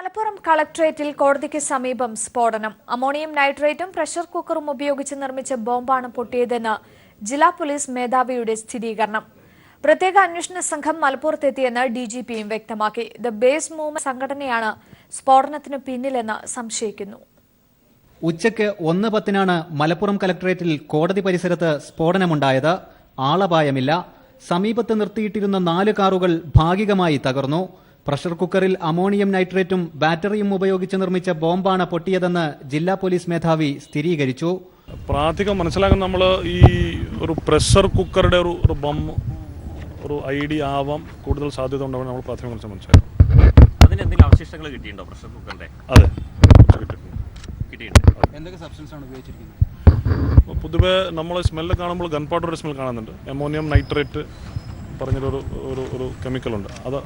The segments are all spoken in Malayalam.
മലപ്പുറം കളക്ടറേറ്റിൽ കോടതിക്ക് സമീപം സ്ഫോടനം. അമോണിയം നൈട്രേറ്റും പ്രഷർ കുക്കറും ഉപയോഗിച്ച് നിർമ്മിച്ച ബോംബാണ് പൊട്ടിയതെന്ന് ജില്ലാ പോലീസ് മേധാവിയുടെ സ്ഥിരീകരണം. പ്രത്യേക അന്വേഷണ സംഘം മലപ്പുറത്തെത്തിയെന്ന് ഡിജിപിയും വ്യക്തമാക്കി. ദ ബേസ് മൂവ്മെന്റ് സംഘടനയാണ് സ്ഫോടനത്തിന് പിന്നിലെന്ന് സംശയിക്കുന്നു. ഉച്ചയ്ക്ക് 1:10 മലപ്പുറം കളക്ടറേറ്റിൽ കോടതി പരിസരത്ത് സ്ഫോടനമുണ്ടായത്. ആളപായമില്ല. സമീപത്ത് നിർത്തിയിട്ടിരുന്ന 4 കാറുകൾ ഭാഗികമായി തകർന്നു. പ്രഷർ കുക്കറിൽ അമോണിയം നൈട്രേറ്റും ബാറ്ററിയും ഉപയോഗിച്ച് നിർമ്മിച്ച ബോംബാണ് പൊട്ടിയതെന്ന് ജില്ലാ പോലീസ് മേധാവി സ്ഥിരീകരിച്ചു. പ്രാഥമികം മനസ്സിലാക്കാൻ നമ്മൾ ഈ ഒരു പ്രഷർ കുക്കറുടെ ഒരു ബോംബ് ഒരു ഐഡിയ ആവാം കൂടുതൽ സാധ്യത ഉണ്ടാവും നമ്മൾ പ്രാഥമിക മനസ്സിലാക്കും. അതിന് എന്തെങ്കിലും അവശിഷ്ടങ്ങൾ കിട്ടിയിട്ടുണ്ടോ പ്രഷർ കുക്കറിന്റെ? അതെ, എന്തൊക്കെ സബ്സ്റ്റൻസ് ആണ് ഉപയോഗിച്ചിരിക്കുന്നത്? പൊതുവെ നമ്മൾ സ്മെല്ല് കാണുമ്പോൾ ഗൺ പൗഡർ സ്മെൽ കാണുന്നുണ്ട്. അമോണിയം നൈട്രേറ്റ് പറഞ്ഞൊരു ഒരു കെമിക്കലുണ്ട്, അത്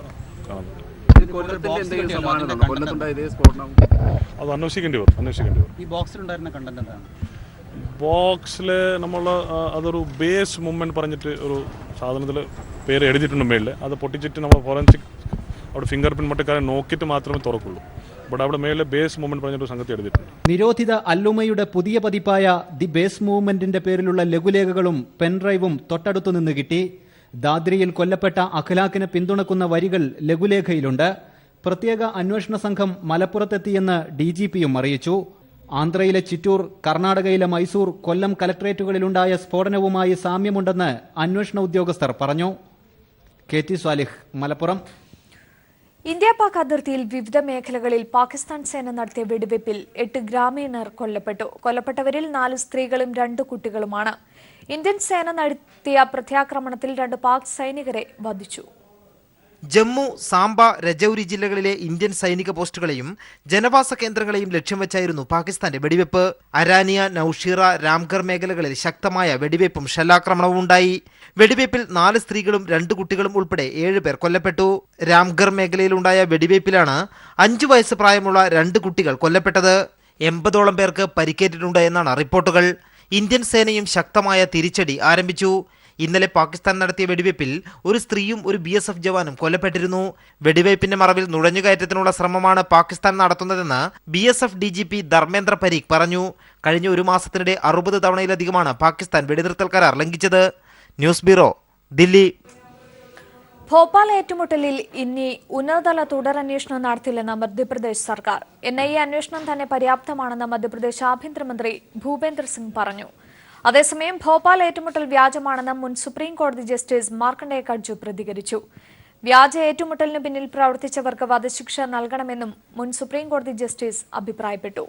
കാണുന്നുണ്ട്. അത് അന്വേഷിക്കേണ്ടി വരും. ഈ ബോക്സിലുണ്ടായിരുന്ന കണ്ടന്റ് എന്താണ്? ബോക്സിൽ നമ്മൾ അതൊരു ബേസ് മൂവ്മെന്റ് പറഞ്ഞിട്ട് ഒരു സാധനത്തിൽ പേര് എഴുതിയിട്ടുണ്ട് മേളിൽ. അത് പൊട്ടിച്ചിട്ട് നമ്മൾ ഫോറൻസിക് അവിടെ ഫിംഗർ പ്രിന്റ് മറ്റക്കാരെ നോക്കിയിട്ട് മാത്രമേ തുറക്കുള്ളൂ. ബട്ട് അവിടെ മേളിൽ ബേസ് മൂവ്മെന്റ് പറഞ്ഞിട്ട് സംഗതി എഴുതിയിട്ടുണ്ട്. നിരോധിത അല്ലുമയുടെ പുതിയ പതിപ്പായ ദി ബേസ് മൂവ്മെന്റിന്റെ പേരിലുള്ള ലഘുലേഖകളും പെൻഡ്രൈവും തൊട്ടടുത്തു നിന്ന് കിട്ടി. ദാദ്രിയിൽ കൊല്ലപ്പെട്ട അഖ്ലാഖിനെ പിന്തുണക്കുന്ന വരികൾ ലഘുലേഖയിലുണ്ട്. പ്രത്യേക അന്വേഷണ സംഘം മലപ്പുറത്തെത്തിയെന്ന് ഡിജിപിയും അറിയിച്ചു. ആന്ധ്രയിലെ ചിറ്റൂർ, കർണാടകയിലെ മൈസൂർ, കൊല്ലം കലക്ടറേറ്റുകളിലുണ്ടായ സ്ഫോടനവുമായി സാമ്യമുണ്ടെന്ന് അന്വേഷണ ഉദ്യോഗസ്ഥർ പറഞ്ഞു. KT സ്വാലിഹ്, മലപ്പുറം. ഇന്ത്യ പാക് അതിർത്തിയിൽ വിവിധ മേഖലകളിൽ പാകിസ്ഥാൻ സേന നടത്തിയ വെടിവയ്പിൽ 8 ഗ്രാമീണർ കൊല്ലപ്പെട്ടു. കൊല്ലപ്പെട്ടവരിൽ 4 സ്ത്രീകളും 2 കുട്ടികളുമാണ്. ഇന്ത്യൻ സേന നടത്തിയ പ്രത്യാക്രമണത്തിൽ 2 പാക് സൈനികരെ വധിച്ചു. ജമ്മു, സാംബ, രജൌരി ജില്ലകളിലെ ഇന്ത്യൻ സൈനിക പോസ്റ്റുകളെയും ജനവാസ കേന്ദ്രങ്ങളെയും ലക്ഷ്യം വെച്ചായിരുന്നു പാകിസ്ഥാന്റെ വെടിവെപ്പ്. അരാനിയ, നൌഷീറ, രാംഗർ മേഖലകളിൽ ശക്തമായ വെടിവയ്പും ഷെല്ലാക്രമണവും ഉണ്ടായി. വെടിവയ്പിൽ 4 സ്ത്രീകളും 2 കുട്ടികളും ഉൾപ്പെടെ 7 പേർ കൊല്ലപ്പെട്ടു. രാംഗർ മേഖലയിലുണ്ടായ വെടിവയ്പിലാണ് 5 വയസ്സ് പ്രായമുള്ള 2 കുട്ടികൾ കൊല്ലപ്പെട്ടത്. 80ഓളം പേർക്ക് പരിക്കേറ്റിട്ടുണ്ട് എന്നാണ് റിപ്പോർട്ടുകൾ. ഇന്ത്യൻ സേനയും ശക്തമായ തിരിച്ചടി ആരംഭിച്ചു. ഇന്നലെ പാകിസ്ഥാൻ നടത്തിയ വെടിവയ്പിൽ ഒരു സ്ത്രീയും ഒരു BSF ജവാനും കൊല്ലപ്പെട്ടിരുന്നു. വെടിവയ്പിന്റെ മറവിൽ നുഴഞ്ഞുകയറ്റത്തിനുള്ള ശ്രമമാണ് പാകിസ്ഥാൻ നടത്തുന്നതെന്ന് BSF DGP ധർമ്മേന്ദ്ര പരീഖ് പറഞ്ഞു. കഴിഞ്ഞ 1 മാസത്തിനിടെ 60 തവണയിലധികമാണ് പാകിസ്ഥാൻ വെടിനിർത്തൽ കരാർ ലംഘിച്ചത്. News bureau, Delhi. ഭോപ്പാൽ ഏറ്റുമുട്ടലിൽ ഇനി ഉന്നതതല തുടരന്വേഷണം നടത്തില്ലെന്ന് മധ്യപ്രദേശ് സർക്കാർ. NIA അന്വേഷണം തന്നെ പര്യാപ്തമാണെന്ന് മധ്യപ്രദേശ് ആഭ്യന്തരമന്ത്രി ഭൂപേന്ദർ സിംഗ് പറഞ്ഞു. അതേസമയം ഭോപ്പാൽ ഏറ്റുമുട്ടൽ വ്യാജമാണെന്ന് മുൻ സുപ്രീം കോടതി ജസ്റ്റിസ് മാർക്കണ്ഡേയ കട്ജു പ്രതികരിച്ചു. വ്യാജ ഏറ്റുമുട്ടലിന് പിന്നിൽ പ്രവർത്തിച്ചവർക്ക് വധശിക്ഷ നൽകണമെന്നും മുൻ സുപ്രീം കോടതി ജസ്റ്റിസ് അഭിപ്രായപ്പെട്ടു.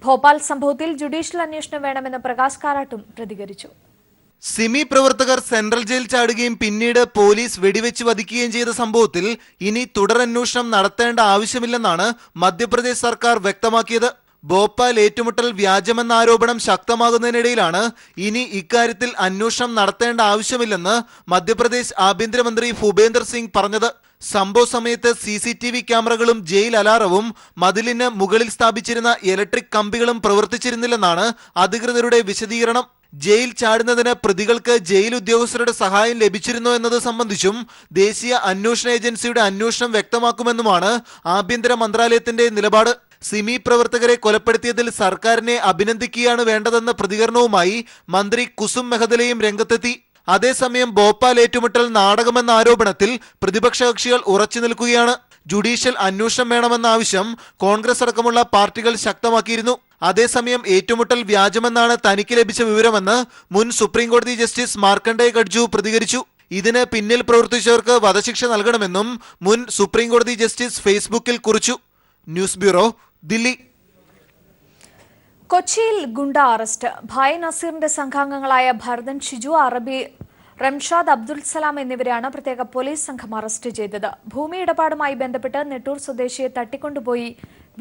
ഭോപ്പാൽ സംഭവത്തിൽ ജുഡീഷ്യൽ അന്വേഷണം വേണമെന്ന് പ്രകാശ് കാരാട്ടും പ്രതികരിച്ചു. സിമി പ്രവർത്തകർ സെൻട്രൽ ജയിൽ ചാടുകയും പിന്നീട് പോലീസ് വെടിവെച്ച് വധിക്കുകയും ചെയ്ത സംഭവത്തിൽ ഇനി തുടരന്വേഷണം നടത്തേണ്ട ആവശ്യമില്ലെന്നാണ് മധ്യപ്രദേശ് സർക്കാർ വ്യക്തമാക്കിയത്. ഭോപ്പാൽ ഏറ്റുമുട്ടൽ വ്യാജമെന്ന ആരോപണം ശക്തമാകുന്നതിനിടയിലാണ് ഇനി ഇക്കാര്യത്തിൽ അന്വേഷണം നടത്തേണ്ട ആവശ്യമില്ലെന്ന് മധ്യപ്രദേശ് ആഭ്യന്തരമന്ത്രി ഭൂപേന്ദർ സിംഗ് പറഞ്ഞത്. സംഭവ സമയത്ത് CCTV ക്യാമറകളും ജയിൽ അലാറവും മതിലിന് മുകളിൽ സ്ഥാപിച്ചിരുന്ന ഇലക്ട്രിക് കമ്പികളും പ്രവർത്തിച്ചിരുന്നില്ലെന്നാണ് അധികൃതരുടെ വിശദീകരണം. ജയിൽ ചാടുന്നതിന് പ്രതികൾക്ക് ജയിൽ ഉദ്യോഗസ്ഥരുടെ സഹായം ലഭിച്ചിരുന്നോ എന്നത് സംബന്ധിച്ചും ദേശീയ അന്വേഷണ ഏജൻസിയുടെ അന്വേഷണം വ്യക്തമാക്കുമെന്നുമാണ് ആഭ്യന്തര മന്ത്രാലയത്തിന്റെ നിലപാട്. സിമി പ്രവർത്തകരെ കൊലപ്പെടുത്തിയതിൽ സർക്കാരിനെ അഭിനന്ദിക്കുകയാണ് വേണ്ടതെന്ന പ്രതികരണവുമായി മന്ത്രി കുസും മെഹ്തലയും രംഗത്തെത്തി. അതേസമയം ഭോപ്പാൽ ഏറ്റുമുട്ടൽ നാടകമെന്ന ആരോപണത്തിൽ പ്രതിപക്ഷ കക്ഷികൾ ഉറച്ചു നിൽക്കുകയാണ്. ജുഡീഷ്യൽ അന്വേഷണം വേണമെന്ന ആവശ്യം കോൺഗ്രസ് അടക്കമുള്ള പാർട്ടികൾ ശക്തമാക്കിയിരുന്നു. അതേസമയം ഏറ്റുമുട്ടൽ വ്യാജമെന്നാണ് തനിക്ക് ലഭിച്ച വിവരമെന്ന് മുൻ സുപ്രീം കോടതി ജസ്റ്റിസ് മാർക്കണ്ഡേയ കട്ജു പ്രതികരിച്ചു. ഇതിന് പിന്നിൽ പ്രവർത്തിച്ചവർക്ക് വധശിക്ഷ നൽകണമെന്നും മുൻ സുപ്രീം കോടതി ജസ്റ്റിസ് ഫേസ്ബുക്കിൽ കുറിച്ചു. News bureau, Delhi. കൊച്ചിയിൽ ഗുണ്ട അറസ്റ്റ്. ഭായ് നസീറിന്റെ സംഘാംഗങ്ങളായ ഭരതൻ, ഷിജു, അറബി, റംഷാദ്, അബ്ദുൽ സലാം എന്നിവരെയാണ് പ്രത്യേക പോലീസ് സംഘം അറസ്റ്റ് ചെയ്തത്. ഭൂമി ഇടപാടുമായി ബന്ധപ്പെട്ട് നെട്ടൂർ സ്വദേശിയെ തട്ടിക്കൊണ്ടുപോയി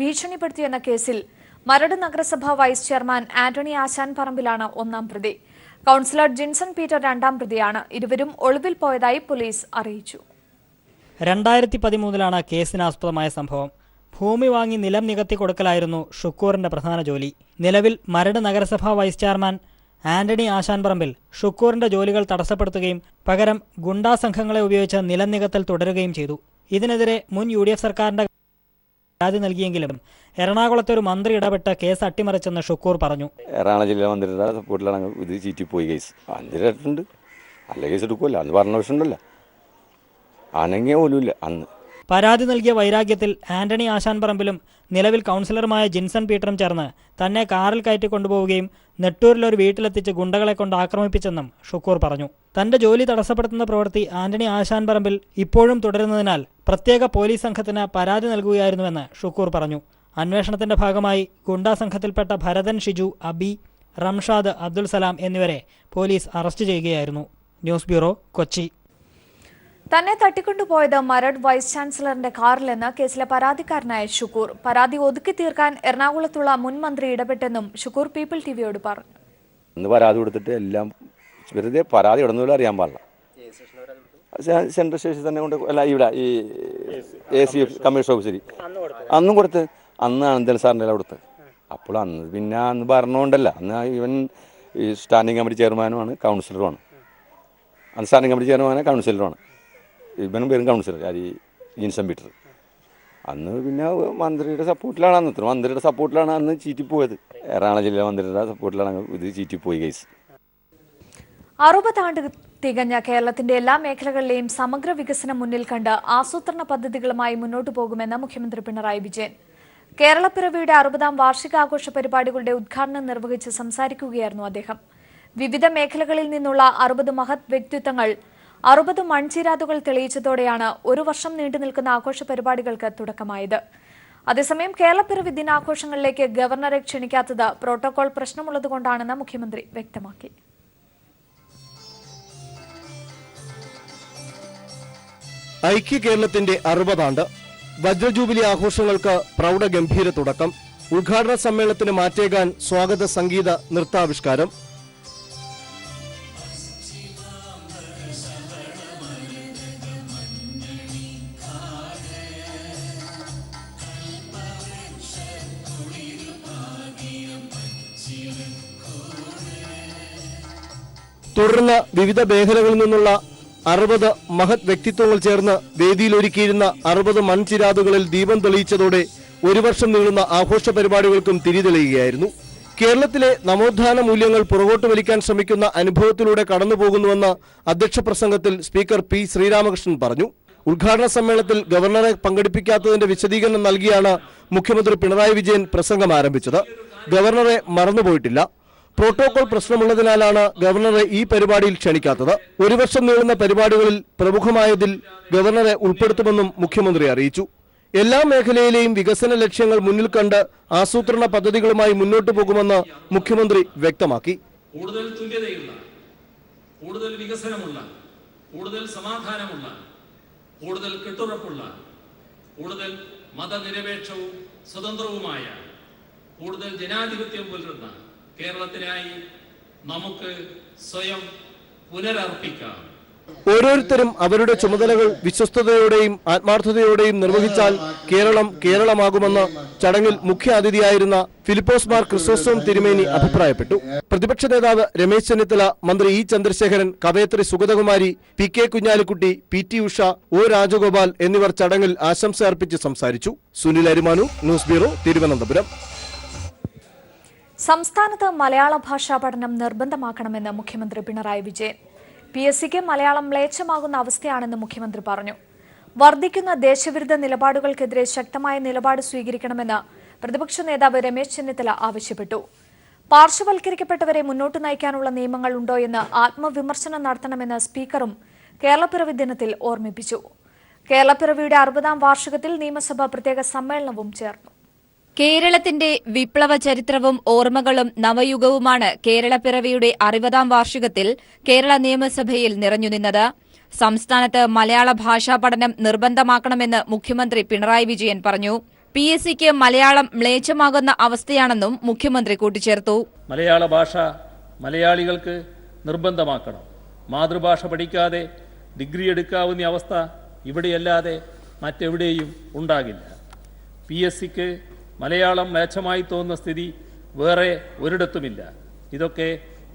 ഭീഷണിപ്പെടുത്തിയെന്ന കേസിൽ മരട് നഗരസഭ വൈസ് ചെയർമാൻ ആന്റണി ആശാൻ പറമ്പിലാണ് 1ാം പ്രതി. കൌൺസിലർ ജിൻസൺ പീറ്റർ 2ാം പ്രതിയാണ്. ഇരുവരും ഒളിവിൽ പോയതായി പോലീസ് അറിയിച്ചു. 2013 കേസിനാസ്പദമായ സംഭവം. ഭൂമി വാങ്ങി നിലം നികത്തി കൊടുക്കലായിരുന്നു ഷുക്കൂറിന്റെ പ്രധാന ജോലി. നിലവിൽ മരട് നഗരസഭാ വൈസ് ചെയർമാൻ ആന്റണി ആശാൻ പറമ്പിൽ ഷുക്കൂറിന്റെ ജോലികൾ തടസ്സപ്പെടുത്തുകയും പകരം ഗുണ്ടാ സംഘങ്ങളെ ഉപയോഗിച്ച് നിലം നികത്തൽ തുടരുകയും ചെയ്തു. ഇതിനെതിരെ മുൻ UDF സർക്കാരിന്റെ പരാതി നൽകിയെങ്കിലും എറണാകുളത്തെ ഒരു മന്ത്രി ഇടപെട്ട് കേസ് അട്ടിമറിച്ചെന്ന് ഷുക്കൂർ പറഞ്ഞു. എറണാകുളം ജില്ലാ മന്ത്രിയുടെ സപ്പോർട്ടിലാണ് ഇത് ചീറ്റിപ്പോയി കേസ്. മന്ത്രിയായിട്ടുണ്ട്, നല്ല കേസ് എടുക്കുമല്ലോ, അന്ന് പറഞ്ഞ വിഷയമുണ്ടല്ലോ, അനങ്ങിയ പോലുമില്ല അന്ന്. പരാതി നൽകിയ വൈരാഗ്യത്തിൽ ആന്റണി ആശാൻപറമ്പിലും നിലവിൽ കൗൺസിലറുമായ ജിൻസൺ പീറ്ററും ചേർന്ന് തന്നെ കാറിൽ കയറ്റി കൊണ്ടുപോവുകയും നെട്ടൂരിലൊരു വീട്ടിലെത്തിച്ച് ഗുണ്ടകളെ കൊണ്ട് ആക്രമിപ്പിച്ചെന്നും ഷുക്കൂർ പറഞ്ഞു. തന്റെ ജോലി തടസ്സപ്പെടുത്തുന്ന പ്രവൃത്തി ആന്റണി ആശാൻപറമ്പിൽ ഇപ്പോഴും തുടരുന്നതിനാൽ പ്രത്യേക പോലീസ് സംഘത്തിന് പരാതി നൽകുകയായിരുന്നുവെന്ന് ഷുക്കൂർ പറഞ്ഞു. അന്വേഷണത്തിന്റെ ഭാഗമായി ഗുണ്ടാ സംഘത്തിൽപ്പെട്ട ഭരതൻ ഷിജു, അബി, റംഷാദ്, അബ്ദുൽ സലാം എന്നിവരെ പോലീസ് അറസ്റ്റ് ചെയ്യുകയായിരുന്നു. News bureau, Kochi. തന്നെ തട്ടിക്കൊണ്ടുപോയത് മരട് വൈസ് ചാൻസലറിന്റെ കാറിലെന്ന് കേസിലെ പരാതിക്കാരനായ ഷുക്കൂർ. പരാതി ഒതുക്കി തീർക്കാൻ എറണാകുളത്തുള്ള മുൻ മന്ത്രി ഇടപെട്ടെന്നും ഷുക്കൂർ പീപ്പിൾ ടിവിയോട് പറഞ്ഞു. അന്ന് പരാതി കൊടുത്തിട്ട് എല്ലാം വെറുതെ പരാതി ഇടുന്നതിലും അറിയാൻ പാടില്ല. സെൻട്രൽ സ്റ്റേഷൻ തന്നെ കൊണ്ട് അല്ല, ഇവിടെ ഈ AC കമ്മീഷൻ ഓഫീസറി അന്നും കൊടുത്ത്, അന്ന് അനന്തൽ സാറിൻ്റെ എല്ലാം കൊടുത്ത്. അപ്പോൾ അന്ന് ഭരണമുണ്ടല്ല, അന്ന് ഇവൻ ഈ സ്റ്റാൻഡിംഗ് കമ്മിറ്റി ചെയർമാനുമാണ്, കൗൺസിലറുമാണ്. അന്ന് സ്റ്റാൻഡിംഗ് കമ്മിറ്റി ചെയർമാനാണ്, കൗൺസിലറുമാണ്. ഇവനും പേരും കൗൺസിലർ ഈ ജിൻസൺ പീറ്റർ. അന്ന് പിന്നെ മന്ത്രിയുടെ സപ്പോർട്ടിലാണ്, മന്ത്രിയുടെ സപ്പോർട്ടിലാണ് അന്ന് ചീറ്റിപ്പോയത്. എറണാകുളം ജില്ലാ മന്ത്രിയുടെ സപ്പോർട്ടിലാണ് ഇത് ചീറ്റിപ്പോയി കേസ്. 60 ആണ്ട് തികഞ്ഞ കേരളത്തിന്റെ എല്ലാ മേഖലകളിലെയും സമഗ്ര വികസനം മുന്നിൽ കണ്ട് ആസൂത്രണ പദ്ധതികളുമായി മുന്നോട്ടു പോകുമെന്ന് മുഖ്യമന്ത്രി പിണറായി വിജയൻ. കേരളപ്പിറവിയുടെ 60ാം വാർഷികാഘോഷ പരിപാടികളുടെ ഉദ്ഘാടനം നിർവഹിച്ച് സംസാരിക്കുകയായിരുന്നു അദ്ദേഹം. വിവിധ മേഖലകളിൽ നിന്നുള്ള 60 മഹത് വ്യക്തിത്വങ്ങൾ 60 മൺചിരാതുകൾ തെളിയിച്ചതോടെയാണ് ഒരു വർഷം നീണ്ടുനിൽക്കുന്ന ആഘോഷ പരിപാടികൾക്ക് തുടക്കമായത്. അതേസമയം കേരളപ്പിറവി ദിനാഘോഷങ്ങളിലേക്ക് ഗവർണറെ ക്ഷണിക്കാത്തത് പ്രോട്ടോകോൾ പ്രശ്നമുള്ളതുകൊണ്ടാണെന്ന് മുഖ്യമന്ത്രി വ്യക്തമാക്കി. ഐക്യ കേരളത്തിന്റെ 60 ആണ്ട് വജ്രജൂബിലി ആഘോഷങ്ങൾക്ക് പ്രൗഢഗംഭീര തുടക്കം. ഉദ്ഘാടന സമ്മേളനത്തിന് മാറ്റേകാൻ സ്വാഗത സംഗീത നൃത്താവിഷ്കാരം. തുടർന്ന് വിവിധ മേഖലകളിൽ നിന്നുള്ള 60 മഹത് വ്യക്തിത്വങ്ങൾ ചേർന്ന് വേദിയിലൊരുക്കിയിരുന്ന 60 മൺചിരാതുകളിൽ ദീപം തെളിയിച്ചതോടെ ഒരു വർഷം നീളുന്ന ആഘോഷ പരിപാടികൾക്കും തിരിതെളിയുകയായിരുന്നു. കേരളത്തിലെ നവോത്ഥാന മൂല്യങ്ങൾ പുറകോട്ട് വലിക്കാൻ ശ്രമിക്കുന്ന അനുഭവത്തിലൂടെ കടന്നുപോകുന്നുവെന്ന് അധ്യക്ഷ പ്രസംഗത്തിൽ സ്പീക്കർ പി ശ്രീരാമകൃഷ്ണൻ പറഞ്ഞു. ഉദ്ഘാടന സമ്മേളനത്തിൽ ഗവർണറെ പങ്കെടുപ്പിക്കാത്തതിന്റെ വിശദീകരണം നൽകിയാണ് മുഖ്യമന്ത്രി പിണറായി വിജയൻ പ്രസംഗം ആരംഭിച്ചത്. ഗവർണറെ മറന്നുപോയിട്ടില്ല. പ്രോട്ടോകോൾ പ്രശ്നമുള്ളതിനാലാണ് ഗവർണറെ ഈ പരിപാടിയിൽ ക്ഷണിക്കാത്തത്. ഒരു വർഷം നീളുന്ന പരിപാടികളിൽ പ്രമുഖമായതിൽ ഗവർണറെ ഉൾപ്പെടുത്തുമെന്നും മുഖ്യമന്ത്രി അറിയിച്ചു. എല്ലാ മേഖലയിലെയും വികസന ലക്ഷ്യങ്ങൾ മുന്നിൽ കണ്ട് ആസൂത്രണ പദ്ധതികളുമായി മുന്നോട്ടു പോകുമെന്ന് മുഖ്യമന്ത്രി വ്യക്തമാക്കി. കൂടുതൽ തുല്യതയുള്ള, കൂടുതൽ വികസനമുള്ള, കൂടുതൽ സമാധാനമുള്ള, കൂടുതൽ കെട്ടുറപ്പുള്ള, കൂടുതൽ മതനിരപേക്ഷവും സ്വതന്ത്രവുമായ, കൂടുതൽ ജനാധിപത്യം പുലർന്ന കേരളത്തിനായി നമുക്ക് സ്വയം പുനരർപ്പിക്കാം. ഓരോരുത്തരും അവരുടെ ചുമതലകൾ വിശ്വസ്തയോടെയും ആത്മാർത്ഥതയോടെയും നിർവഹിച്ചാൽ കേരളം കേരളമാകുമെന്ന് ചടങ്ങിൽ മുഖ്യ അതിഥിയായിരുന്ന ഫിലിപ്പോസ് മാർ ക്രിസോസ്റ്റോം തിരുമേനി അഭിപ്രായപ്പെട്ടു. പ്രതിപക്ഷ നേതാവ് രമേശ് ചെന്നിത്തല, മന്ത്രി ഇ ചന്ദ്രശേഖരൻ, കവയത്രി Sugathakumari, PK Kunhalikutty, PT Usha, O Rajagopal എന്നിവർ ചടങ്ങിൽ ആശംസ അർപ്പിച്ച് സംസാരിച്ചു. Sunil Arimanu, news bureau, Thiruvananthapuram. സംസ്ഥാനത്ത് മലയാള ഭാഷാ പഠനം നിർബന്ധമാക്കണമെന്ന് മുഖ്യമന്ത്രി പിണറായി വിജയൻ. PSCക്ക് മലയാളം മ്ലേച്ഛമാകുന്ന അവസ്ഥയാണെന്ന് മുഖ്യമന്ത്രി പറഞ്ഞു. വർദ്ധിക്കുന്ന ദേശവിരുദ്ധ നിലപാടുകൾക്കെതിരെ ശക്തമായ നിലപാട് സ്വീകരിക്കണമെന്ന് പ്രതിപക്ഷ നേതാവ് രമേശ് ചെന്നിത്തല ആവശ്യപ്പെട്ടു. പാർശ്വവൽക്കരിക്കപ്പെട്ടവരെ മുന്നോട്ട് നയിക്കാനുള്ള നിയമങ്ങൾ ഉണ്ടോയെന്ന് ആത്മവിമർശനം നടത്തണമെന്ന് സ്പീക്കറും കേരളപ്പിറവി ദിനത്തിൽ ഓർമ്മിപ്പിച്ചു. കേരളപ്പിറവിയുടെ 60ാം വാർഷികത്തിൽ നിയമസഭ പ്രത്യേക സമ്മേളനവും ചേർന്നു. കേരളത്തിന്റെ വിപ്ലവ ചരിത്രവും ഓർമ്മകളും നവയുഗവുമാണ് കേരളപ്പിറവിയുടെ 60ാം വാർഷികത്തിൽ കേരള നിയമസഭയിൽ നിറഞ്ഞുനിന്നത്. സംസ്ഥാനത്ത് മലയാള ഭാഷാ പഠനം നിർബന്ധമാക്കണമെന്ന് മുഖ്യമന്ത്രി പിണറായി വിജയൻ പറഞ്ഞു. PSCക്ക് മലയാളം മ്ലേച്ഛമാകുന്ന അവസ്ഥയാണെന്നും മുഖ്യമന്ത്രി കൂട്ടിച്ചേർത്തു. മലയാള ഭാഷ മലയാളികൾക്ക് നിർബന്ധമാക്കണം. മാതൃഭാഷ പഠിക്കാതെ ഡിഗ്രി എടുക്കാവുന്ന അവസ്ഥ ഇവിടെയല്ലാതെ മറ്റെവിടെയും ഉണ്ടാകില്ല. PSCക്ക് മലയാളം മ്ലേച്ഛമായി തോന്നുന്ന സ്ഥിതി വേറെ ഒരിടത്തുമില്ല. ഇതൊക്കെ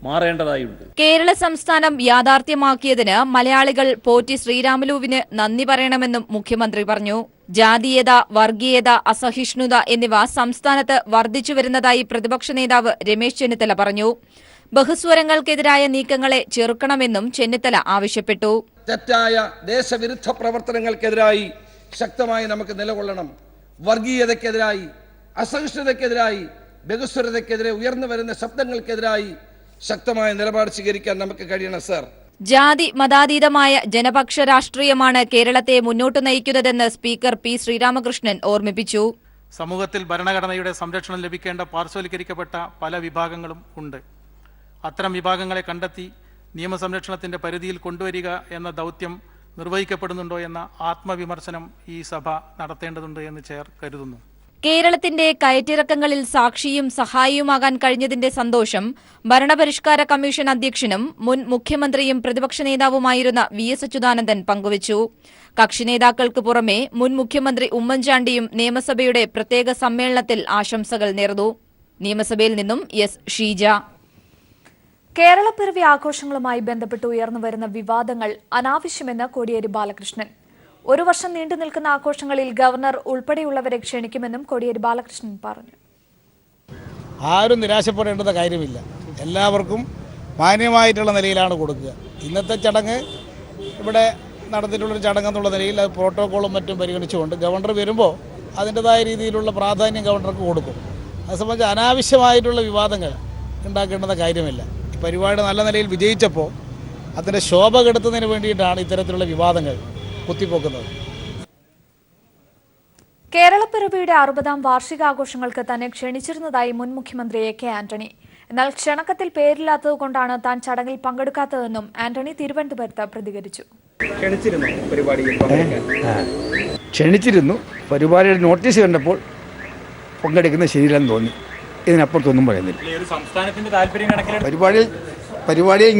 മാറേണ്ടതായുണ്ട്. കേരള സംസ്ഥാനം യാഥാർത്ഥ്യമാക്കിയതിന് മലയാളികൾ പോറ്റി ശ്രീരാമലുവിന് നന്ദി പറയണമെന്നും മുഖ്യമന്ത്രി പറഞ്ഞു. ജാതീയത, വർഗീയത, അസഹിഷ്ണുത എന്നിവ സംസ്ഥാനത്ത് വർദ്ധിച്ചുവരുന്നതായി പ്രതിപക്ഷ നേതാവ് രമേശ് ചെന്നിത്തല പറഞ്ഞു. ബഹുസ്വരങ്ങൾക്കെതിരായ നീക്കങ്ങളെ ചെറുക്കണമെന്നും ചെന്നിത്തല ആവശ്യപ്പെട്ടു. തെറ്റായ ദേശവിരുദ്ധ പ്രവർത്തനങ്ങൾക്കെതിരായി ശക്തമായി നമുക്ക് നിലകൊള്ളണം. വർഗീയതയ്ക്കെതിരായി, അസഹിഷ്ണുതയ്ക്കെതിരായി, ബഹുസ്വരതയ്ക്കെതിരെ ഉയർന്നു വരുന്ന ശബ്ദങ്ങൾക്കെതിരായി ശക്തമായ നിലപാട് സ്വീകരിക്കാൻ നമുക്ക് കഴിയണം സർ. ജാതി മതാതീതമായ ജനപക്ഷ രാഷ്ട്രീയമാണ് കേരളത്തെ മുന്നോട്ട് നയിക്കുന്നതെന്ന് സ്പീക്കർ പി ശ്രീരാമകൃഷ്ണൻ ഓർമ്മിപ്പിച്ചു. സമൂഹത്തിൽ ഭരണഘടനയുടെ സംരക്ഷണം ലഭിക്കേണ്ട പാർശ്വവൽക്കരിക്കപ്പെട്ട പല വിഭാഗങ്ങളും ഉണ്ട്. അത്തരം വിഭാഗങ്ങളെ കണ്ടെത്തി നിയമസംരക്ഷണത്തിൻ്റെ പരിധിയിൽ കൊണ്ടുവരിക എന്ന ദൗത്യം നിർവഹിക്കപ്പെടുന്നുണ്ടോ എന്ന ആത്മവിമർശനം ഈ സഭ നടത്തേണ്ടതുണ്ട് എന്ന് ചെയർ കരുതുന്നു. കേരളത്തിന്റെ കയറ്റിറക്കങ്ങളിൽ സാക്ഷിയും സഹായിയുമാകാൻ കഴിഞ്ഞതിന്റെ സന്തോഷം ഭരണപരിഷ്കാര കമ്മീഷൻ അധ്യക്ഷനും മുൻ മുഖ്യമന്ത്രിയും പ്രതിപക്ഷ നേതാവുമായിരുന്ന VS അച്യുതാനന്ദൻ പങ്കുവച്ചു. കക്ഷിനേതാക്കൾക്ക് പുറമെ മുൻ മുഖ്യമന്ത്രി ഉമ്മൻചാണ്ടിയും നിയമസഭയുടെ പ്രത്യേക സമ്മേളനത്തിൽ ആശംസകൾ നേർന്നു. നിയമസഭയിൽ നിന്നും S. ഷീജ. കേരളപ്പിറവി ആഘോഷങ്ങളുമായി ബന്ധപ്പെട്ട് ഉയർന്നുവരുന്ന വിവാദങ്ങൾ അനാവശ്യമെന്ന് കോടിയേരി ബാലകൃഷ്ണൻ. ഒരു വർഷം നീണ്ടു നിൽക്കുന്ന ആഘോഷങ്ങളിൽ ഗവർണർ ഉൾപ്പെടെയുള്ളവരെ ക്ഷണിക്കുമെന്നും കോടിയേരി ബാലകൃഷ്ണൻ പറഞ്ഞു. ആരും നിരാശപ്പെടേണ്ടുന്ന കാര്യമില്ല. എല്ലാവർക്കും മാന്യമായിട്ടുള്ള നിലയിലാണ് കൊടുക്കുക. ഇന്നത്തെ ചടങ്ങ് ഇവിടെ നടത്തിയിട്ടുള്ളൊരു ചടങ്ങെന്നുള്ള നിലയിൽ അത് പ്രോട്ടോക്കോളും മറ്റും പരിഗണിച്ചുകൊണ്ട് ഗവർണർ വരുമ്പോൾ അതിൻ്റെതായ രീതിയിലുള്ള പ്രാധാന്യം ഗവർണർക്ക് കൊടുക്കും. അത് സംബന്ധിച്ച് അനാവശ്യമായിട്ടുള്ള വിവാദങ്ങൾ ഉണ്ടാക്കേണ്ടുന്ന കാര്യമില്ല. ഈ പരിപാടി നല്ല നിലയിൽ വിജയിച്ചപ്പോൾ അതിൻ്റെ ശോഭ കെടുത്തുന്നതിന് വേണ്ടിയിട്ടാണ് ഇത്തരത്തിലുള്ള വിവാദങ്ങൾ കുത്തിപ്പൊക്കുന്നത്. കേരളപ്പിറവിയുടെ 60ാം വാർഷികാഘോഷങ്ങൾക്ക് തന്നെ ക്ഷണിച്ചിരുന്നതായി മുൻ മുഖ്യമന്ത്രി AK ആന്റണി. എന്നാൽ ക്ഷണക്കത്തിൽ പേരില്ലാത്തതുകൊണ്ടാണ് താൻ ചടങ്ങിൽ പങ്കെടുക്കാത്തതെന്നും ആന്റണി തിരുവനന്തപുരത്ത് പ്രതികരിച്ചു. ക്ഷണിച്ചിരുന്നു. പരിപാടിയുടെ നോട്ടീസ് കണ്ടപ്പോൾ പങ്കെടുക്കുന്നത് ശരിയില്ലെന്ന് തോന്നി. ഇതിനപ്പുറത്തൊന്നും പറയുന്നില്ല. പരിപാടിയിൽ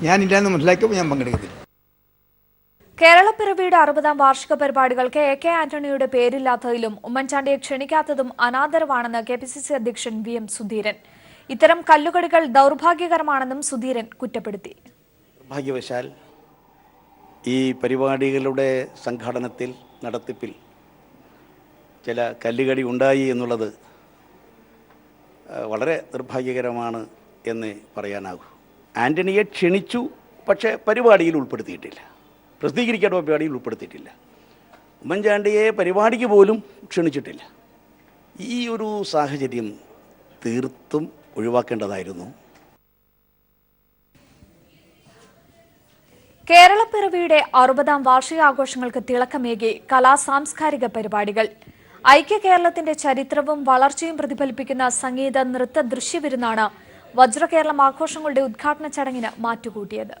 ഞാനില്ലാന്ന് മനസ്സിലാക്കിയപ്പോൾ ഞാൻ പങ്കെടുക്കുന്നില്ല. കേരളപ്പിറവിയുടെ 60ാം വാർഷിക പരിപാടികൾക്ക് AK ആന്റണിയുടെ പേരില്ലാത്തതിലും ഉമ്മൻചാണ്ടിയെ ക്ഷണിക്കാത്തതും അനാദരവാണെന്ന് KPCC അധ്യക്ഷൻ VM സുധീരൻ. ഇത്തരം കല്ലുകടികൾ ദൗർഭാഗ്യകരമാണെന്നും സുധീരൻ കുറ്റപ്പെടുത്തി. ഭാഗ്യവശാൽ ഈ പരിപാടികളുടെ സംഘാടനത്തിൽ, നടത്തിപ്പിൽ ചില കല്ലുകടി ഉണ്ടായി എന്നുള്ളത് വളരെ നിർഭാഗ്യകരമാണ് എന്ന് പറയാനാകൂ. ആന്റണിയെ ക്ഷണിച്ചു, പക്ഷേ പരിപാടിയിൽ ഉൾപ്പെടുത്തിയിട്ടില്ല, പ്രസിദ്ധീകരിക്കേണ്ട പരിപാടിയിൽ ഉൾപ്പെടുത്തിയിട്ടില്ല. ഉമ്മൻചാണ്ടിയെ പരിപാടിക്ക് പോലും ക്ഷണിച്ചിട്ടില്ല. ഈ ഒരു സാഹചര്യം തീർത്തും ഒഴിവാക്കേണ്ടതായിരുന്നു. കേരളപ്പിറവിയുടെ 60ാം വാർഷികാഘോഷങ്ങൾക്ക് തിളക്കമേകി കലാസാംസ്കാരിക പരിപാടികൾ. ഐക്യ കേരളത്തിന്റെ ചരിത്രവും വളർച്ചയും പ്രതിഫലിപ്പിക്കുന്ന സംഗീത നൃത്ത ദൃശ്യവിരുന്നാണ് വജ്രകേരളം ആഘോഷങ്ങളുടെ ഉദ്ഘാടന ചടങ്ങിന് മാറ്റുകൂട്ടിയത്.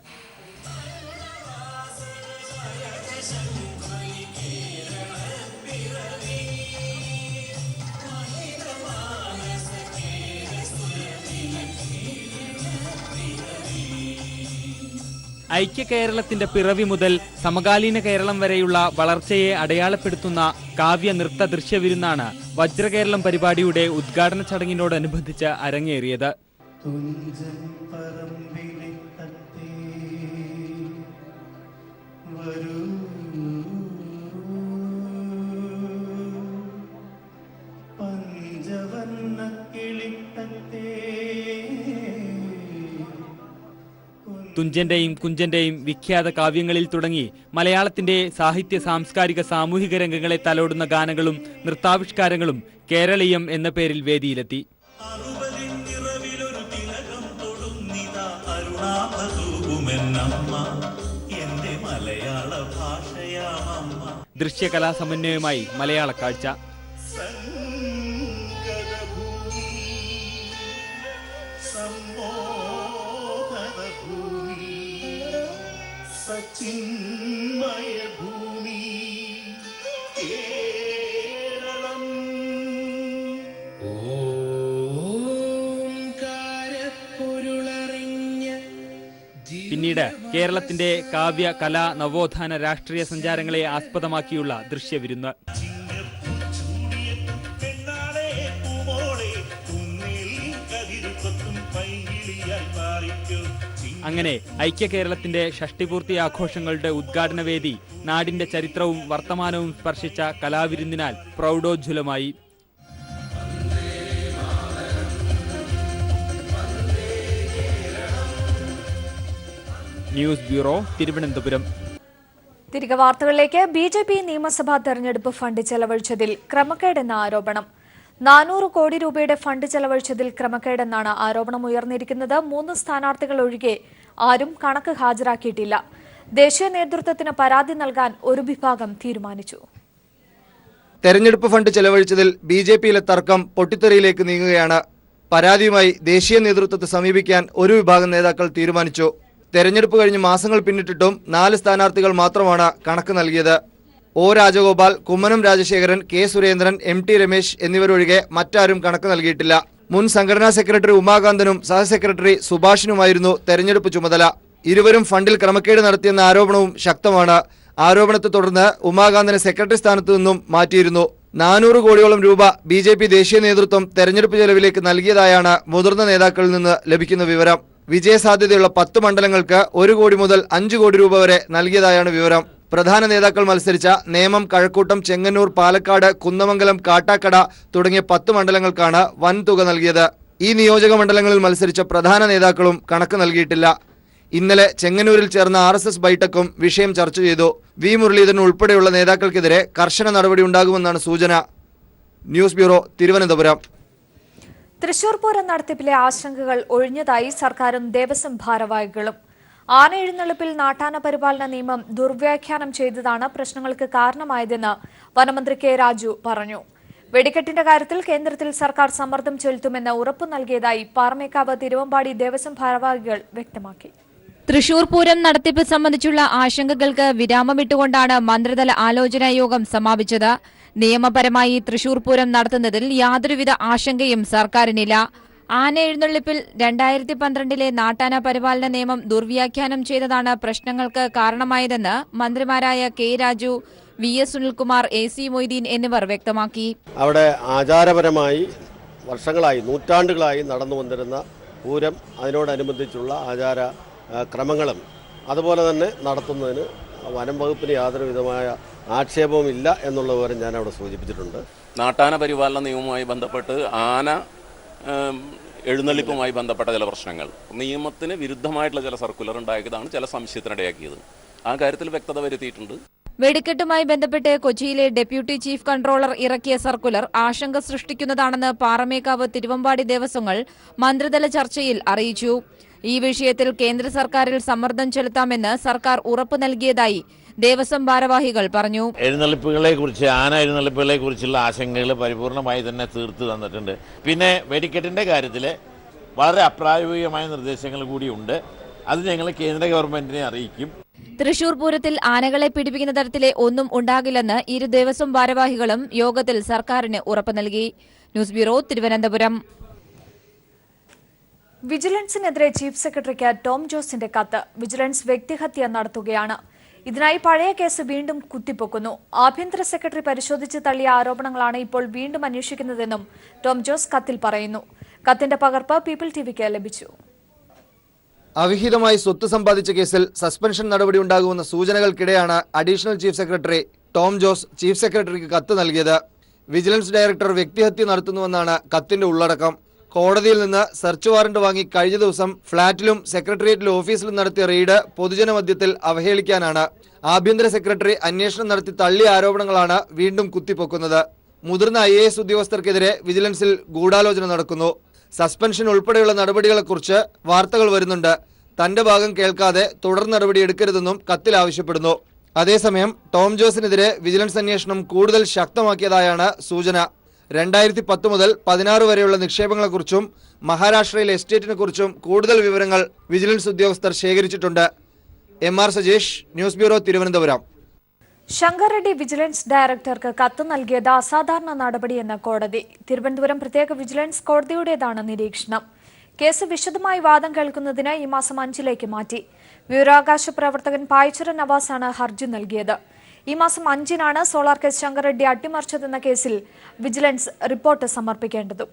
ഐക്യ കേരളത്തിന്റെ പിറവി മുതൽ സമകാലീന കേരളം വരെയുള്ള വളർച്ചയെ അടയാളപ്പെടുത്തുന്ന കാവ്യ നൃത്ത ദൃശ്യവിരുന്നാണ് വജ്രകേരളം പരിപാടിയുടെ ഉദ്ഘാടന ചടങ്ങിനോടനുബന്ധിച്ച് അരങ്ങേറിയത്. തുഞ്ചന്റെയും കുഞ്ചന്റെയും വിഖ്യാത കാവ്യങ്ങളിൽ തുടങ്ങി മലയാളത്തിന്റെ സാഹിത്യ, സാംസ്കാരിക, സാമൂഹിക രംഗങ്ങളെ തലോടുന്ന ഗാനങ്ങളും നൃത്താവിഷ്കാരങ്ങളും കേരളീയം എന്ന പേരിൽ വേദിയിലെത്തി. ദൃശ്യകലാസമന്വയമായി മലയാള കാഴ്ച. പിന്നീട് കേരളത്തിന്റെ കാവ്യ, കലാ, നവോത്ഥാന, രാഷ്ട്രീയ സഞ്ചാരങ്ങളെ ആസ്പദമാക്കിയുള്ള ദൃശ്യവിരുന്ന്. ും അങ്ങനെ ഐക്യ കേരളത്തിന്റെ ഷഷ്ടിപൂർത്തി ആഘോഷങ്ങളുടെ ഉദ്ഘാടന വേദി നാടിന്റെ ചരിത്രവും വർത്തമാനവും സ്പർശിച്ച കലാവിരുന്നിനാൽ പ്രൗഢോജ്വലമായി. News bureau, Thiruvananthapuram. തിരികെ വാർത്തകളിലേക്ക്. ബി.ജെ.പി. നിയമസഭാ തെരഞ്ഞെടുപ്പ് ഫണ്ട് ചെലവഴിച്ചതിൽ ക്രമക്കേടെന്ന ആരോപണം. 400 കോടി രൂപയുടെ ഫണ്ട് ചെലവഴിച്ചതിൽ ക്രമക്കേടെന്നാണ് ആരോപണം ഉയർന്നിരിക്കുന്നത്. 3 സ്ഥാനാർത്ഥികൾ ഒഴികെ ആരും കണക്ക് ഹാജരാക്കിയിട്ടില്ല. ദേശീയ നേതൃത്വത്തിന് പരാതി നൽകാൻ ഒരു വിഭാഗം തീരുമാനിച്ചു. തെരഞ്ഞെടുപ്പ് ഫണ്ട് ചെലവഴിച്ചതിൽ ബി.ജെ.പിയിലെ തർക്കം പൊട്ടിത്തെറിയിലേക്ക് നീങ്ങുകയാണ്. പരാതിയുമായി ദേശീയ നേതൃത്വത്തെ സമീപിക്കാൻ ഒരു വിഭാഗം നേതാക്കൾ തീരുമാനിച്ചു. തെരഞ്ഞെടുപ്പ് കഴിഞ്ഞ് മാസങ്ങൾ പിന്നിട്ടിട്ടും 4 സ്ഥാനാർത്ഥികൾ മാത്രമാണ് കണക്ക് നൽകിയത്. ഒ. രാജഗോപാൽ, കുമ്മനം രാജശേഖരൻ, കെ. സുരേന്ദ്രൻ, എം.ടി. രമേശ് എന്നിവരൊഴികെ മറ്റാരും കണക്ക് നൽകിയിട്ടില്ല. മുൻ സംഘടനാ സെക്രട്ടറി ഉമാകാന്തനും സഹസെക്രട്ടറി സുഭാഷിനുമായിരുന്നു തെരഞ്ഞെടുപ്പ് ചുമതല. ഇരുവരും ഫണ്ടിൽ ക്രമക്കേട് നടത്തിയെന്ന ആരോപണവും ശക്തമാണ്. ആരോപണത്തെ തുടർന്ന് ഉമാകാന്തനെ സെക്രട്ടറി സ്ഥാനത്തു നിന്നും മാറ്റിയിരുന്നു. 400 കോടിയോളം രൂപ ബി.ജെ.പി. ദേശീയ നേതൃത്വം തെരഞ്ഞെടുപ്പ് ചെലവിലേക്ക് നൽകിയതായാണ് മുതിർന്ന നേതാക്കളിൽ നിന്ന് ലഭിക്കുന്ന വിവരം. വിജയസാധ്യതയുള്ള 10 മണ്ഡലങ്ങൾക്ക് 1 കോടി മുതൽ 5 കോടി രൂപ വരെ നൽകിയതായാണ് വിവരം. പ്രധാന നേതാക്കൾ മത്സരിച്ച നേമം, കഴക്കൂട്ടം, ചെങ്ങന്നൂർ, പാലക്കാട്, കുന്നമംഗലം, കാട്ടാക്കട തുടങ്ങിയ 10 മണ്ഡലങ്ങൾക്കാണ് വൻ തുക നൽകിയത്. ഈ നിയോജക മണ്ഡലങ്ങളിൽ മത്സരിച്ച പ്രധാന നേതാക്കളും കണക്ക് നൽകിയിട്ടില്ല. ഇന്നലെ ചെങ്ങന്നൂരിൽ ചേർന്ന RSS ബൈഠക്കും വിഷയം ചർച്ച ചെയ്തു. വി. മുരളീധരൻ ഉൾപ്പെടെയുള്ള നേതാക്കൾക്കെതിരെ കർശന നടപടി ഉണ്ടാകുമെന്നാണ് സൂചന. News bureau, Thiruvananthapuram. തൃശൂർ പൂരം നടത്തിപ്പിലെ ആശങ്കകൾ ഒഴിഞ്ഞതായി സർക്കാരും ദേവസ്വം ഭാരവാഹികളും. ആന എഴുന്നള്ളിപ്പിൽ നാട്ടാന പരിപാലന നിയമം ദുർവ്യാഖ്യാനം ചെയ്തതാണ് പ്രശ്നങ്ങൾക്ക് കാരണമായതെന്ന് വനമന്ത്രി കെ. രാജു പറഞ്ഞു. വെടിക്കെട്ടിന്റെ കാര്യത്തിൽ കേന്ദ്രത്തിൽ സർക്കാർ സമ്മർദ്ദം ചെലുത്തുമെന്ന് ഉറപ്പു നൽകിയതായി പാറമേക്കാവ് തിരുവമ്പാടി ദേവസ്വം ഭാരവാഹികൾ വ്യക്തമാക്കി. തൃശൂർ പൂരം നടത്തിപ്പ് സംബന്ധിച്ചുള്ള ആശങ്കകൾക്ക് വിരാമമിട്ടുകൊണ്ടാണ് മന്ത്രിതല ആലോചനാ യോഗം സമാപിച്ചത്. നിയമപരമായി തൃശൂർ പൂരം നടത്തുന്നതിൽ യാതൊരുവിധ ആശങ്കയും സർക്കാരിനില്ല. ആന എഴുന്നള്ളിപ്പിൽ 2012 നാട്ടാന പരിപാലന നിയമം ദുർവ്യാഖ്യാനം ചെയ്തതാണ് പ്രശ്നങ്ങൾക്ക് കാരണമായതെന്ന് മന്ത്രിമാരായ K. Raju, VS. Sunilkumar, A.C. Moideen എന്നിവർ വ്യക്തമാക്കി. അവിടെ ആചാരപരമായി വർഷങ്ങളായി, നൂറ്റാണ്ടുകളായി നടന്നു വന്നിരുന്ന പൂരം, അതിനോടനുബന്ധിച്ചുള്ള ആചാര ക്രമങ്ങളും അതുപോലെ തന്നെ നടത്തുന്നതിന് വനം വകുപ്പിന് യാതൊരു വിധമായ ആക്ഷേപവും ഇല്ല എന്നുള്ള വിവരം ഞാൻ അവിടെ സൂചിപ്പിച്ചിട്ടുണ്ട്. നാട്ടാന പരിപാലന നിയമവുമായി ബന്ധപ്പെട്ട് ആന എഴുന്നള്ളിപ്പുമായി ബന്ധപ്പെട്ട ചില പ്രശ്നങ്ങൾ, നിയമത്തിന് വിരുദ്ധമായിട്ടുള്ള ചില സർക്കുലർ ഉണ്ടാക്കിയതാണ് ചില സംശയത്തിനിടയാക്കിയത്. ആ കാര്യത്തിൽ വ്യക്തത വരുത്തിയിട്ടുണ്ട്. വെടിക്കെട്ടുമായി ബന്ധപ്പെട്ട് കൊച്ചിയിലെ ഡെപ്യൂട്ടി ചീഫ് കൺട്രോളർ ഇറക്കിയ സർക്കുലർ ആശങ്ക സൃഷ്ടിക്കുന്നതാണെന്ന് പാറമേക്കാവ് തിരുവമ്പാടി ദേവസ്വങ്ങൾ മന്ത്രിതല ചർച്ചയിൽ അറിയിച്ചു. ഈ വിഷയത്തിൽ കേന്ദ്ര സർക്കാരിൽ സമ്മർദ്ദം ചെലുത്താമെന്ന് സർക്കാർ ഉറപ്പു നൽകിയതായി ദേവസ്വം ഭാരവാഹികൾ പറഞ്ഞു. എഴുന്നള്ളിപ്പുകളെക്കുറിച്ച്, ആന എഴുന്നള്ളിപ്പുകളെക്കുറിച്ചുള്ള ആശങ്കകൾ പരിപൂർണമായി തന്നെ തീർത്തു തന്നിട്ടുണ്ട്. പിന്നെ വെടിക്കെട്ടിൻ്റെ കാര്യത്തിൽ വളരെ അപ്രായോഗികമായ നിർദ്ദേശങ്ങൾ കൂടിയുണ്ട്. അത് ഞങ്ങൾ കേന്ദ്ര ഗവൺമെന്റിനെ അറിയിക്കും. തൃശൂർ പൂരത്തിൽ ആനകളെ പിടിപ്പിക്കുന്ന തരത്തിലെ ഒന്നും ഉണ്ടാകില്ലെന്ന് ഇരു ദേവസ്വം ഭാരവാഹികളും യോഗത്തിൽ സർക്കാരിന് ഉറപ്പു നൽകി. News bureau, Thiruvananthapuram. വിജിലൻസിനെതിരെ ചീഫ് സെക്രട്ടറിക്ക് ടോം ജോസിന്റെ കത്ത്. വിജിലൻസ് വ്യക്തിഹത്യ നടത്തുകയാണ്. ഇതിനായി പഴയ കേസ് വീണ്ടും കുത്തിപ്പൊക്കുന്നു. ആഭ്യന്തര സെക്രട്ടറി പരിശോധിച്ച് തള്ളിയ ആരോപണങ്ങളാണ് ഇപ്പോൾ വീണ്ടും അന്വേഷിക്കുന്നതെന്നും ടോം ജോസ് കത്തിൽ പറയുന്നു. കത്തിന്റെ പകർപ്പ് പീപ്പിൾ ടിവിക്ക് ലഭിച്ചു. അവിഹിതമായി സ്വത്ത് സമ്പാദിച്ച കേസിൽ സസ്പെൻഷൻ നടപടി ഉണ്ടാകുമെന്ന സൂചനകൾക്കിടെയാണ് additional chief secretary Tom Jose chief സെക്രട്ടറിക്ക് കത്ത് നൽകിയത്. വിജിലൻസ് ഡയറക്ടർ വ്യക്തിഹത്യ നടത്തുന്നുവെന്നാണ് കത്തിന്റെ ഉള്ളടക്കം. കോടതിയിൽ നിന്ന് സെർച്ച് വാറന്റ് വാങ്ങി കഴിഞ്ഞ ദിവസം ഫ്ളാറ്റിലും സെക്രട്ടേറിയറ്റിലും ഓഫീസിലും നടത്തിയ റെയ്ഡ് പൊതുജനമധ്യത്തിൽ അവഹേളിക്കാനാണ്. ആഭ്യന്തര സെക്രട്ടറി അന്വേഷണം നടത്തി തള്ളിയ ആരോപണങ്ങളാണ് വീണ്ടും കുത്തിപ്പൊക്കുന്നത്. മുതിർന്ന IAS ഉദ്യോഗസ്ഥർക്കെതിരെ വിജിലൻസിൽ ഗൂഢാലോചന നടക്കുന്നു. സസ്പെൻഷൻ ഉൾപ്പെടെയുള്ള നടപടികളെക്കുറിച്ച് വാർത്തകൾ വരുന്നുണ്ട്. തന്റെ ഭാഗം കേൾക്കാതെ തുടർ നടപടി എടുക്കരുതെന്നും കത്തിൽ ആവശ്യപ്പെടുന്നു. അതേസമയം ടോം ജോസിനെതിരെ വിജിലൻസ് അന്വേഷണം കൂടുതൽ ശക്തമാക്കിയതായാണ് സൂചന. 2010 മുതൽ 16 വരെയുള്ള നിക്ഷേപങ്ങളെക്കുറിച്ചും മഹാരാഷ്ട്രയിലെ എസ്റ്റേറ്റിനെ കുറിച്ചും കൂടുതൽ വിവരങ്ങൾ വിജിലൻസ് ഉദ്യോഗസ്ഥർ ശേഖരിച്ചിട്ടുണ്ട്. MR Sajesh, news bureau, Thiruvananthapuram. Shankar Reddy vigilance ഡയറക്ടർക്ക് കത്ത് നൽകിയത് അസാധാരണ നടപടിയെന്ന് കോടതി. തിരുവനന്തപുരം പ്രത്യേക വിജിലൻസ് കോടതിയുടേതാണ് നിരീക്ഷണം. കേസ് വിശദമായി വാദം കേൾക്കുന്നതിന് ഈ മാസം 5 മാറ്റി. വിവരാവകാശ പ്രവർത്തകൻ പായ്ച്ചിറ നവാസാണ് ഹർജി നൽകിയത്. ഈ മാസം 5 സോളാർ കേസ് ശങ്കർ റെഡ്ഡി അട്ടിമറിച്ചതെന്ന കേസിൽ വിജിലൻസ് റിപ്പോർട്ട് സമർപ്പിക്കേണ്ടതും.